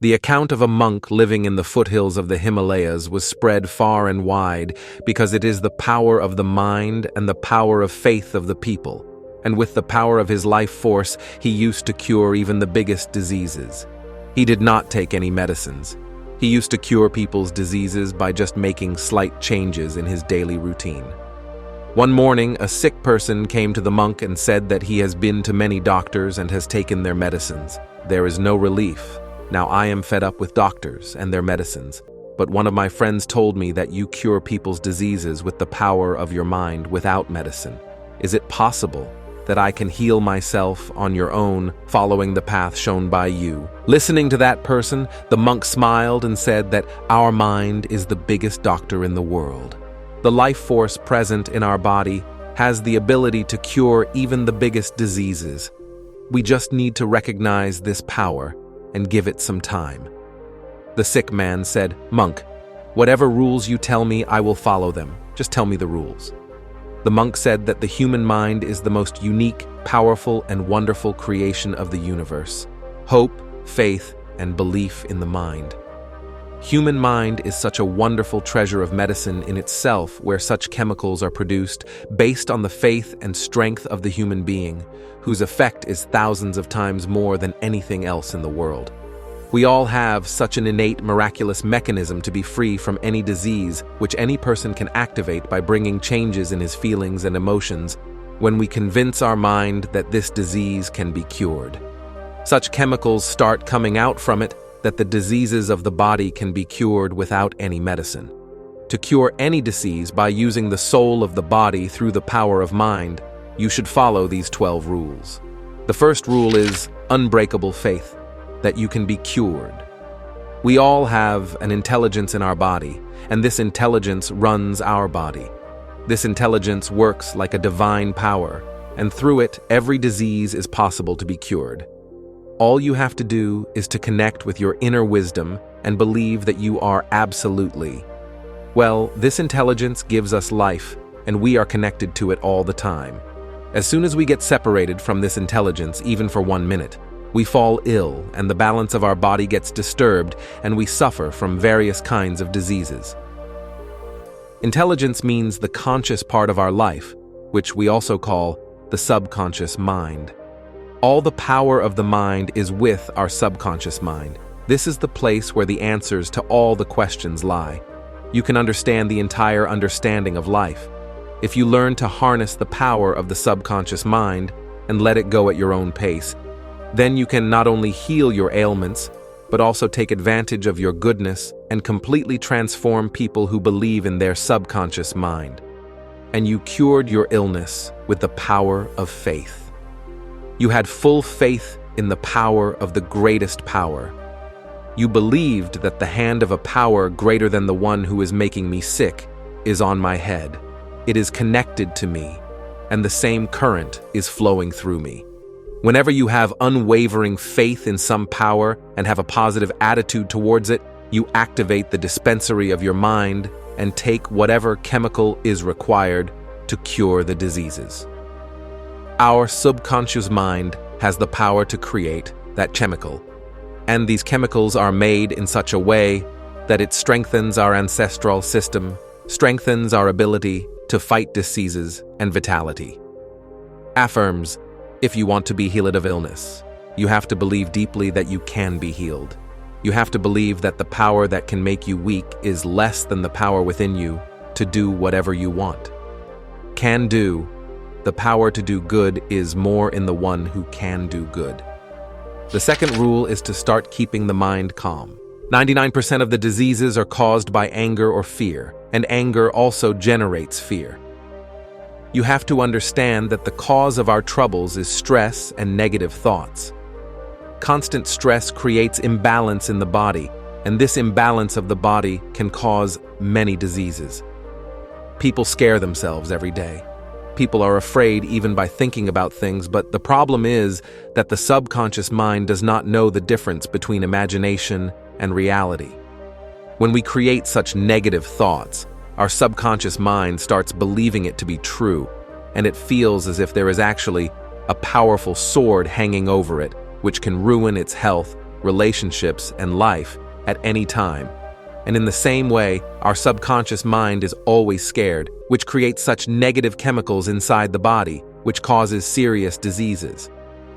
The account of a monk living in the foothills of the Himalayas was spread far and wide because it is the power of the mind and the power of faith of the people. And with the power of his life force, he used to cure even the biggest diseases. He did not take any medicines. He used to cure people's diseases by just making slight changes in his daily routine. One morning, a sick person came to the monk and said that he has been to many doctors and has taken their medicines. There is no relief. Now I am fed up with doctors and their medicines, but one of my friends told me that you cure people's diseases with the power of your mind without medicine. Is it possible that I can heal myself on your own, following the path shown by you? Listening to that person, the monk smiled and said that our mind is the biggest doctor in the world. The life force present in our body has the ability to cure even the biggest diseases. We just need to recognize this power and give it some time. The sick man said, "Monk, whatever rules you tell me, I will follow them. Just tell me the rules." The monk said that the human mind is the most unique, powerful, and wonderful creation of the universe. Hope, faith, and belief in the mind. Human mind is such a wonderful treasure of medicine in itself, where such chemicals are produced based on the faith and strength of the human being, whose effect is thousands of times more than anything else in the world. We all have such an innate, miraculous mechanism to be free from any disease, which any person can activate by bringing changes in his feelings and emotions when we convince our mind that this disease can be cured. Such chemicals start coming out from it that the diseases of the body can be cured without any medicine. To cure any disease by using the soul of the body through the power of mind, you should follow these 12 rules. The first rule is unbreakable faith, that you can be cured. We all have an intelligence in our body, and this intelligence runs our body. This intelligence works like a divine power, and through it, every disease is possible to be cured. All you have to do is to connect with your inner wisdom and believe that you are absolutely. Well, this intelligence gives us life, and we are connected to it all the time. As soon as we get separated from this intelligence, even for 1 minute, we fall ill and the balance of our body gets disturbed and we suffer from various kinds of diseases. Intelligence means the conscious part of our life, which we also call the subconscious mind. All the power of the mind is with our subconscious mind. This is the place where the answers to all the questions lie. You can understand the entire understanding of life if you learn to harness the power of the subconscious mind and let it go at your own pace. Then you can not only heal your ailments, but also take advantage of your goodness and completely transform people who believe in their subconscious mind. And you cured your illness with the power of faith. You had full faith in the power of the greatest power. You believed that the hand of a power greater than the one who is making me sick is on my head. It is connected to me, and the same current is flowing through me. Whenever you have unwavering faith in some power and have a positive attitude towards it, you activate the dispensary of your mind and take whatever chemical is required to cure the diseases. Our subconscious mind has the power to create that chemical, and these chemicals are made in such a way that it strengthens our ancestral system, strengthens our ability to fight diseases and vitality. Affirms, if you want to be healed of illness, you have to believe deeply that you can be healed. You have to believe that the power that can make you weak is less than the power within you to do whatever you want. Can do, the power to do good is more in the one who can do good. The second rule is to start keeping the mind calm. 99% of the diseases are caused by anger or fear, and anger also generates fear. You have to understand that the cause of our troubles is stress and negative thoughts. Constant stress creates imbalance in the body, and this imbalance of the body can cause many diseases. People scare themselves every day. People are afraid even by thinking about things, but the problem is that the subconscious mind does not know the difference between imagination and reality. When we create such negative thoughts, our subconscious mind starts believing it to be true, and it feels as if there is actually a powerful sword hanging over it, which can ruin its health relationships, and life at any time. And in the same way, our subconscious mind is always scared, which creates such negative chemicals inside the body, which causes serious diseases.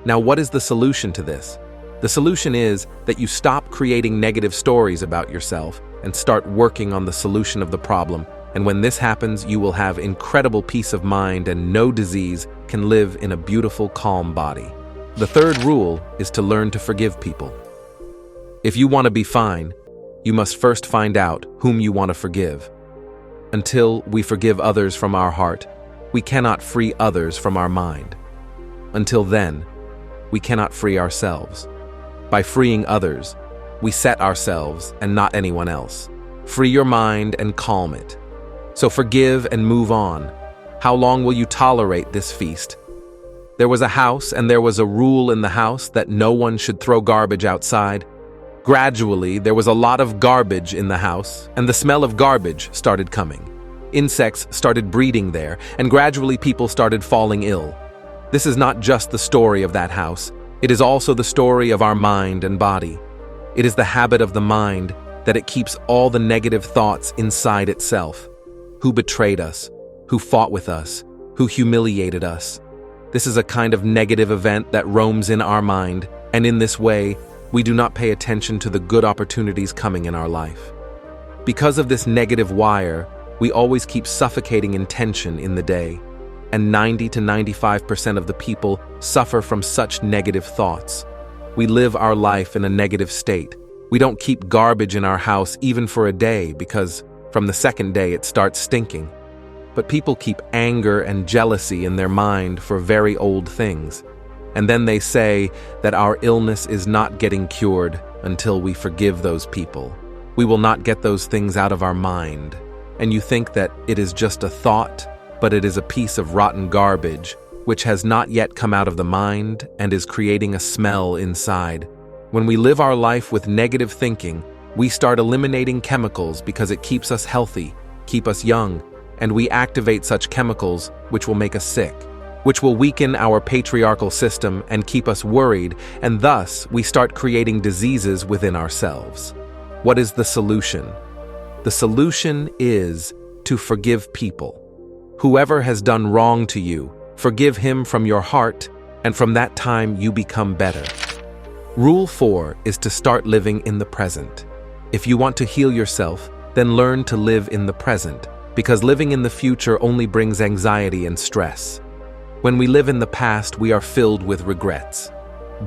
Now, what is the solution to this? The solution is that you stop creating negative stories about yourself and start working on the solution of the problem. And when this happens, you will have incredible peace of mind and no disease can live in a beautiful, calm body. The third rule is to learn to forgive people. If you want to be fine, you must first find out whom you want to forgive. Until we forgive others from our heart, we cannot free others from our mind. Until then, we cannot free ourselves. By freeing others, we set ourselves and not anyone else. Free your mind and calm it. So forgive and move on. How long will you tolerate this feast? There was a house and there was a rule in the house that no one should throw garbage outside. Gradually, there was a lot of garbage in the house, and the smell of garbage started coming. Insects started breeding there, and gradually people started falling ill. This is not just the story of that house. It is also the story of our mind and body. It is the habit of the mind that it keeps all the negative thoughts inside itself. Who betrayed us? Who fought with us? Who humiliated us? This is a kind of negative event that roams in our mind, and in this way, we do not pay attention to the good opportunities coming in our life. Because of this negative wire, we always keep suffocating in tension in the day, and 90 to 95% of the people suffer from such negative thoughts. We live our life in a negative state. We don't keep garbage in our house even for a day because from the second day it starts stinking. But people keep anger and jealousy in their mind for very old things. And then they say that our illness is not getting cured until we forgive those people. We will not get those things out of our mind. And you think that it is just a thought, but it is a piece of rotten garbage, which has not yet come out of the mind and is creating a smell inside. When we live our life with negative thinking, we start eliminating chemicals because it keeps us healthy, keep us young, and we activate such chemicals which will make us sick, which will weaken our patriarchal system and keep us worried, and thus we start creating diseases within ourselves. What is the solution? The solution is to forgive people. Whoever has done wrong to you, forgive him from your heart, and from that time you become better. Rule 4 is to start living in the present. If you want to heal yourself, then learn to live in the present, because living in the future only brings anxiety and stress. When we live in the past, we are filled with regrets.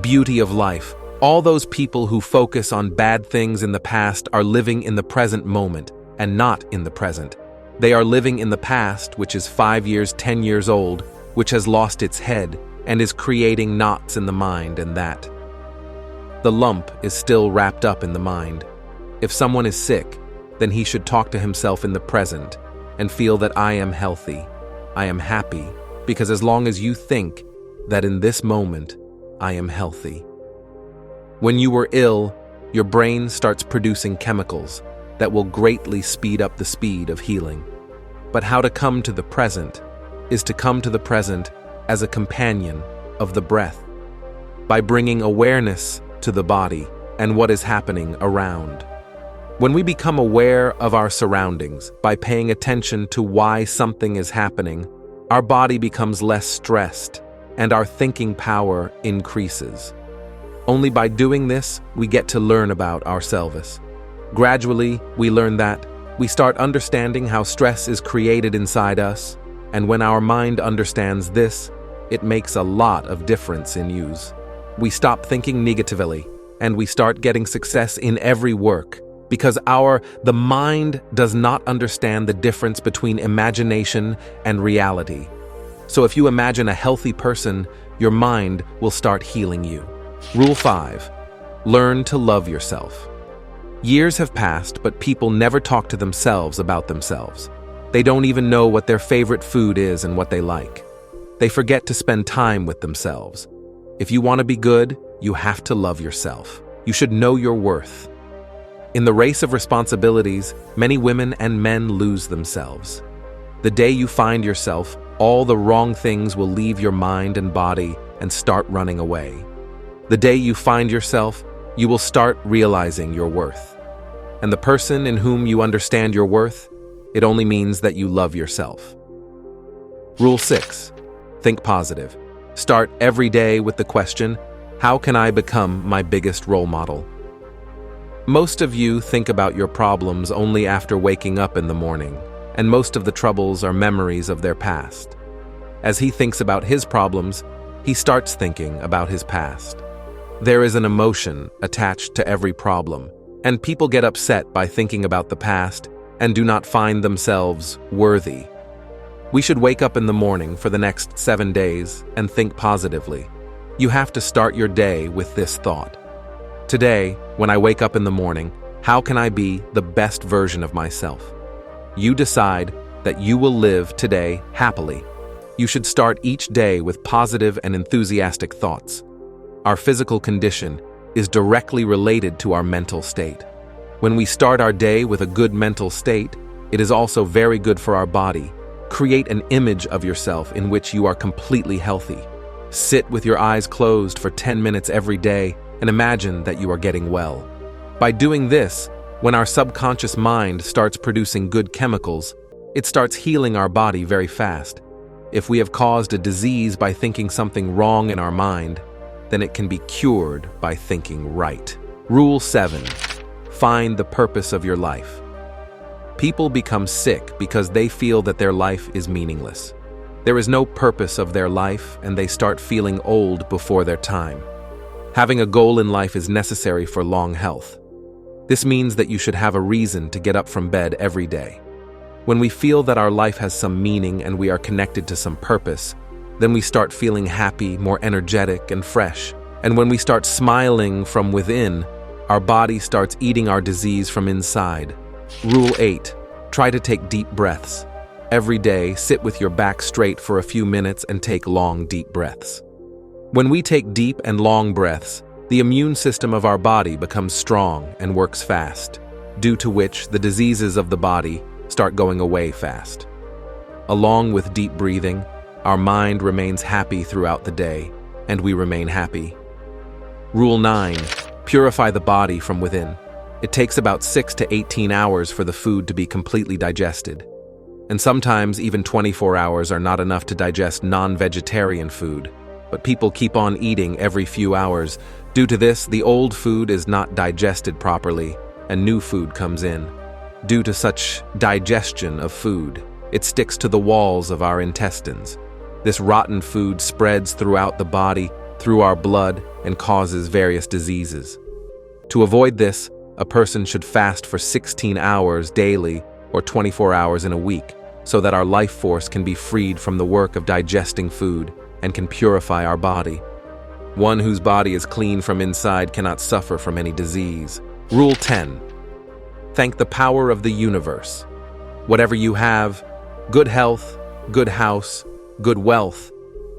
Beauty of life. All those people who focus on bad things in the past are living in the present moment and not in the present. They are living in the past, which is 5 years, 10 years old, which has lost its head and is creating knots in the mind, and that the lump is still wrapped up in the mind. If someone is sick, then he should talk to himself in the present and feel that I am healthy, I am happy, because as long as you think that in this moment I am healthy. When you were ill, your brain starts producing chemicals that will greatly speed up the speed of healing. But how to come to the present is to come to the present as a companion of the breath, by bringing awareness to the body and what is happening around. When we become aware of our surroundings by paying attention to why something is happening, our body becomes less stressed and our thinking power increases. Only by doing this, we get to learn about ourselves. Gradually, we learn that we start understanding how stress is created inside us, and when our mind understands this, it makes a lot of difference in use. We stop thinking negatively, and we start getting success in every work, because the mind does not understand the difference between imagination and reality. So if you imagine a healthy person, your mind will start healing you. Rule 5. Learn to love yourself. Years have passed, but people never talk to themselves about themselves. They don't even know what their favorite food is and what they like. They forget to spend time with themselves. If you want to be good, you have to love yourself. You should know your worth. In the race of responsibilities, many women and men lose themselves. The day you find yourself, all the wrong things will leave your mind and body and start running away. The day you find yourself, you will start realizing your worth. And the person in whom you understand your worth, it only means that you love yourself. Rule 6. Think positive. Start every day with the question, how can I become my biggest role model? Most of you think about your problems only after waking up in the morning, and most of the troubles are memories of their past. As he thinks about his problems, he starts thinking about his past. There is an emotion attached to every problem, and people get upset by thinking about the past and do not find themselves worthy. We should wake up in the morning for the next 7 days and think positively. You have to start your day with this thought. Today, when I wake up in the morning, how can I be the best version of myself? You decide that you will live today happily. You should start each day with positive and enthusiastic thoughts. Our physical condition is directly related to our mental state. When we start our day with a good mental state, it is also very good for our body. Create an image of yourself in which you are completely healthy. Sit with your eyes closed for 10 minutes every day and imagine that you are getting well. By doing this, when our subconscious mind starts producing good chemicals, it starts healing our body very fast. If we have caused a disease by thinking something wrong in our mind, then it can be cured by thinking right. Rule 7. Find the purpose of your life. People become sick because they feel that their life is meaningless. There is no purpose of their life, and they start feeling old before their time. Having a goal in life is necessary for long health. This means that you should have a reason to get up from bed every day. When we feel that our life has some meaning and we are connected to some purpose, then we start feeling happy, more energetic, and fresh. And when we start smiling from within, our body starts eating our disease from inside. Rule 8. Try to take deep breaths. Every day, sit with your back straight for a few minutes and take long, deep breaths. When we take deep and long breaths, the immune system of our body becomes strong and works fast, due to which the diseases of the body start going away fast. Along with deep breathing, our mind remains happy throughout the day, and we remain happy. Rule 9. Purify the body from within. It takes about 6 to 18 hours for the food to be completely digested. And sometimes even 24 hours are not enough to digest non-vegetarian food, but people keep on eating every few hours. Due to this, the old food is not digested properly, and new food comes in. Due to such digestion of food, it sticks to the walls of our intestines. This rotten food spreads throughout the body, through our blood, and causes various diseases. To avoid this, a person should fast for 16 hours daily or 24 hours in a week, so that our life force can be freed from the work of digesting food and can purify our body. One whose body is clean from inside cannot suffer from any disease. Rule 10. Thank the power of the universe. Whatever you have, good health, good house, good wealth,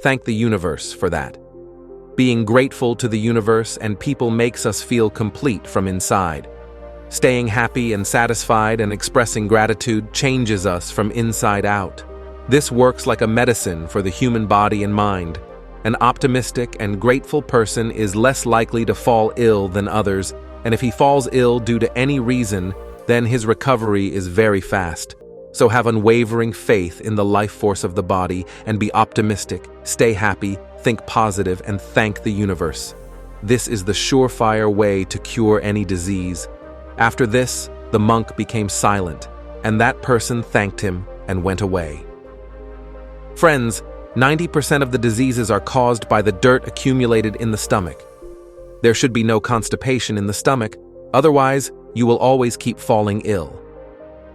thank the universe for that. Being grateful to the universe and people makes us feel complete from inside. Staying happy and satisfied and expressing gratitude changes us from inside out. This works like a medicine for the human body and mind. An optimistic and grateful person is less likely to fall ill than others, and if he falls ill due to any reason, then his recovery is very fast. So have unwavering faith in the life force of the body and be optimistic, stay happy, think positive, and thank the universe. This is the surefire way to cure any disease. After this, the monk became silent, and that person thanked him and went away. Friends, 90% of the diseases are caused by the dirt accumulated in the stomach. There should be no constipation in the stomach, otherwise you will always keep falling ill.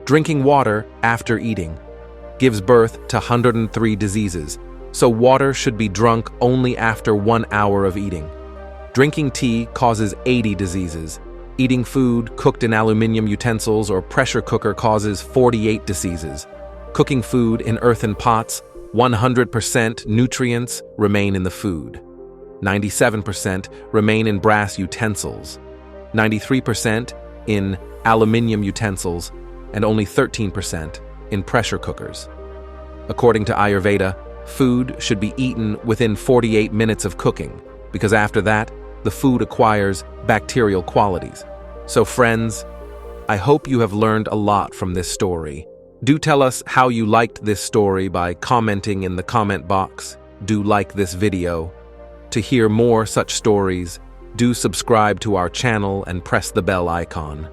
Drinking water after eating gives birth to 103 diseases, so water should be drunk only after 1 hour of eating. Drinking tea causes 80 diseases. Eating food cooked in aluminum utensils or pressure cooker causes 48 diseases. Cooking food in earthen pots, 100% nutrients remain in the food. 97% remain in brass utensils. 93% in aluminum utensils, and only 13% in pressure cookers. According to Ayurveda, food should be eaten within 48 minutes of cooking, because after that, the food acquires bacterial qualities. So friends, I hope you have learned a lot from this story. Do tell us how you liked this story by commenting in the comment box. Do like this video. To hear more such stories, do subscribe to our channel and press the bell icon.